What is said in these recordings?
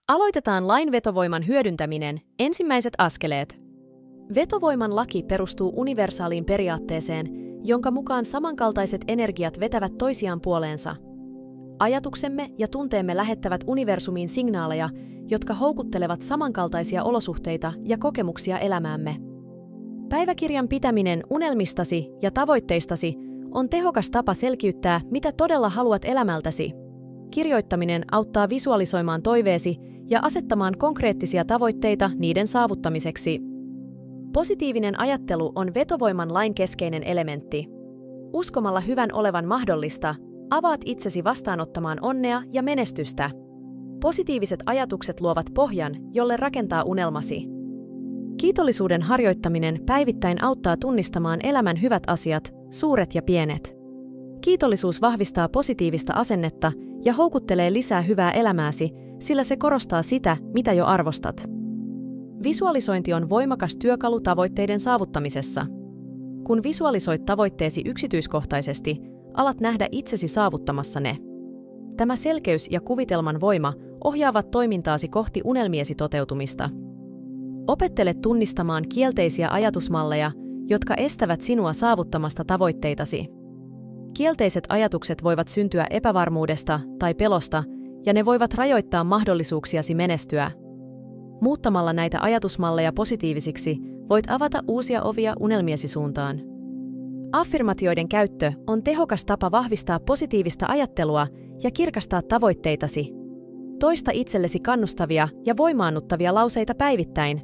Aloitetaan lain vetovoiman hyödyntäminen, ensimmäiset askeleet. Vetovoiman laki perustuu universaaliin periaatteeseen, jonka mukaan samankaltaiset energiat vetävät toisiaan puoleensa. Ajatuksemme ja tunteemme lähettävät universumiin signaaleja, jotka houkuttelevat samankaltaisia olosuhteita ja kokemuksia elämäämme. Päiväkirjan pitäminen unelmistasi ja tavoitteistasi on tehokas tapa selkiyttää, mitä todella haluat elämältäsi. Kirjoittaminen auttaa visualisoimaan toiveesi ja asettamaan konkreettisia tavoitteita niiden saavuttamiseksi. Positiivinen ajattelu on vetovoiman lain keskeinen elementti. Uskomalla hyvän olevan mahdollista, avaat itsesi vastaanottamaan onnea ja menestystä. Positiiviset ajatukset luovat pohjan, jolle rakentaa unelmasi. Kiitollisuuden harjoittaminen päivittäin auttaa tunnistamaan elämän hyvät asiat, suuret ja pienet. Kiitollisuus vahvistaa positiivista asennetta ja houkuttelee lisää hyvää elämääsi, sillä se korostaa sitä, mitä jo arvostat. Visualisointi on voimakas työkalu tavoitteiden saavuttamisessa. Kun visualisoit tavoitteesi yksityiskohtaisesti, alat nähdä itsesi saavuttamassa ne. Tämä selkeys ja kuvitelman voima ohjaavat toimintaasi kohti unelmiesi toteutumista. Opettele tunnistamaan kielteisiä ajatusmalleja, jotka estävät sinua saavuttamasta tavoitteitasi. Kielteiset ajatukset voivat syntyä epävarmuudesta tai pelosta, ja ne voivat rajoittaa mahdollisuuksiasi menestyä. Muuttamalla näitä ajatusmalleja positiivisiksi, voit avata uusia ovia unelmiesi suuntaan. Affirmaatioiden käyttö on tehokas tapa vahvistaa positiivista ajattelua ja kirkastaa tavoitteitasi. Toista itsellesi kannustavia ja voimaannuttavia lauseita päivittäin.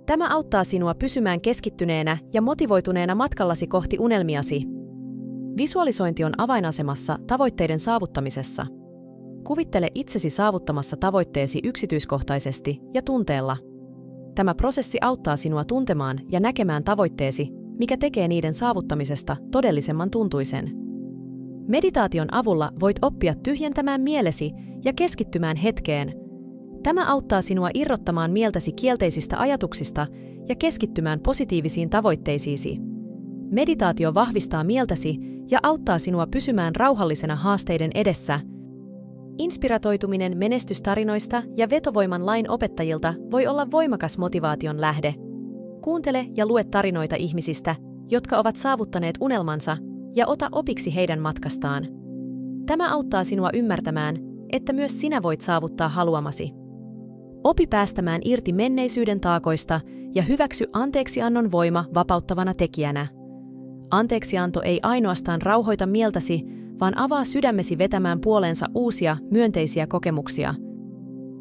Tämä auttaa sinua pysymään keskittyneenä ja motivoituneena matkallasi kohti unelmiasi. Visualisointi on avainasemassa tavoitteiden saavuttamisessa. Kuvittele itsesi saavuttamassa tavoitteesi yksityiskohtaisesti ja tunteella. Tämä prosessi auttaa sinua tuntemaan ja näkemään tavoitteesi, mikä tekee niiden saavuttamisesta todellisemman tuntuisen. Meditaation avulla voit oppia tyhjentämään mielesi ja keskittymään hetkeen. Tämä auttaa sinua irrottamaan mieltäsi kielteisistä ajatuksista ja keskittymään positiivisiin tavoitteisiisi. Meditaatio vahvistaa mieltäsi ja auttaa sinua pysymään rauhallisena haasteiden edessä. Inspiratoituminen menestystarinoista ja vetovoiman lain opettajilta voi olla voimakas motivaation lähde. Kuuntele ja lue tarinoita ihmisistä, jotka ovat saavuttaneet unelmansa, ja ota opiksi heidän matkastaan. Tämä auttaa sinua ymmärtämään, että myös sinä voit saavuttaa haluamasi. Opi päästämään irti menneisyyden taakoista ja hyväksy anteeksiannon voima vapauttavana tekijänä. Anteeksianto ei ainoastaan rauhoita mieltäsi, vaan avaa sydämesi vetämään puoleensa uusia, myönteisiä kokemuksia.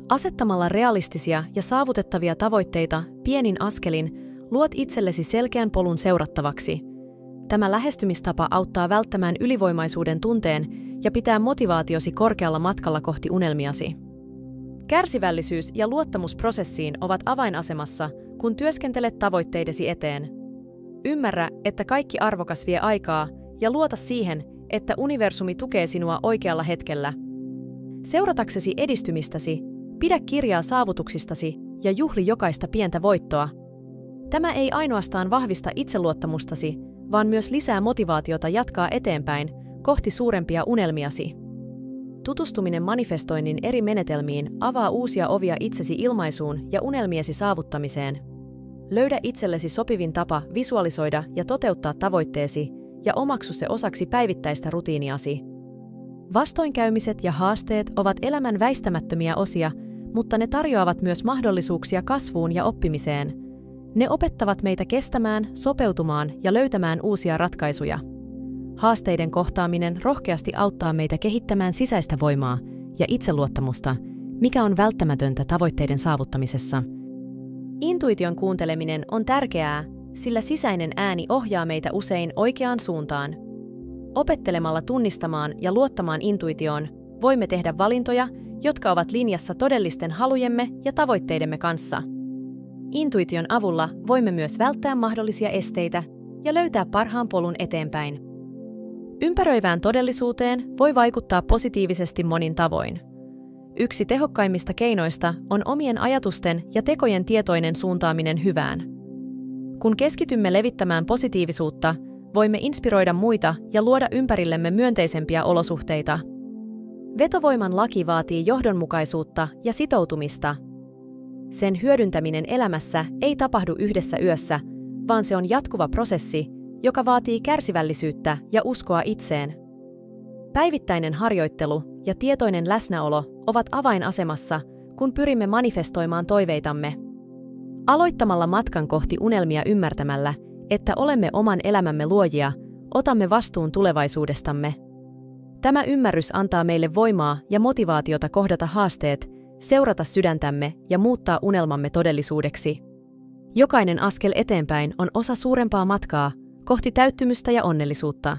Asettamalla realistisia ja saavutettavia tavoitteita pienin askelin, luot itsellesi selkeän polun seurattavaksi. Tämä lähestymistapa auttaa välttämään ylivoimaisuuden tunteen ja pitää motivaatiosi korkealla matkalla kohti unelmiasi. Kärsivällisyys ja luottamus prosessiin ovat avainasemassa, kun työskentelet tavoitteidesi eteen. Ymmärrä, että kaikki arvokas vie aikaa, ja luota siihen, että universumi tukee sinua oikealla hetkellä. Seurataksesi edistymistäsi, pidä kirjaa saavutuksistasi ja juhli jokaista pientä voittoa. Tämä ei ainoastaan vahvista itseluottamustasi, vaan myös lisää motivaatiota jatkaa eteenpäin kohti suurempia unelmiasi. Tutustuminen manifestoinnin eri menetelmiin avaa uusia ovia itsesi ilmaisuun ja unelmiesi saavuttamiseen. Löydä itsellesi sopivin tapa visualisoida ja toteuttaa tavoitteesi ja omaksu se osaksi päivittäistä rutiiniasi. Vastoinkäymiset ja haasteet ovat elämän väistämättömiä osia, mutta ne tarjoavat myös mahdollisuuksia kasvuun ja oppimiseen. Ne opettavat meitä kestämään, sopeutumaan ja löytämään uusia ratkaisuja. Haasteiden kohtaaminen rohkeasti auttaa meitä kehittämään sisäistä voimaa ja itseluottamusta, mikä on välttämätöntä tavoitteiden saavuttamisessa. Intuition kuunteleminen on tärkeää, sillä sisäinen ääni ohjaa meitä usein oikeaan suuntaan. Opettelemalla tunnistamaan ja luottamaan intuitioon, voimme tehdä valintoja, jotka ovat linjassa todellisten halujemme ja tavoitteidemme kanssa. Intuition avulla voimme myös välttää mahdollisia esteitä ja löytää parhaan polun eteenpäin. Ympäröivään todellisuuteen voi vaikuttaa positiivisesti monin tavoin. Yksi tehokkaimmista keinoista on omien ajatusten ja tekojen tietoinen suuntaaminen hyvään. Kun keskitymme levittämään positiivisuutta, voimme inspiroida muita ja luoda ympärillemme myönteisempiä olosuhteita. Vetovoiman laki vaatii johdonmukaisuutta ja sitoutumista. Sen hyödyntäminen elämässä ei tapahdu yhdessä yössä, vaan se on jatkuva prosessi, joka vaatii kärsivällisyyttä ja uskoa itseen. Päivittäinen harjoittelu ja tietoinen läsnäolo ovat avainasemassa, kun pyrimme manifestoimaan toiveitamme. Aloittamalla matkan kohti unelmia ymmärtämällä, että olemme oman elämämme luojia, otamme vastuun tulevaisuudestamme. Tämä ymmärrys antaa meille voimaa ja motivaatiota kohdata haasteet, seurata sydäntämme ja muuttaa unelmamme todellisuudeksi. Jokainen askel eteenpäin on osa suurempaa matkaa kohti täyttymystä ja onnellisuutta.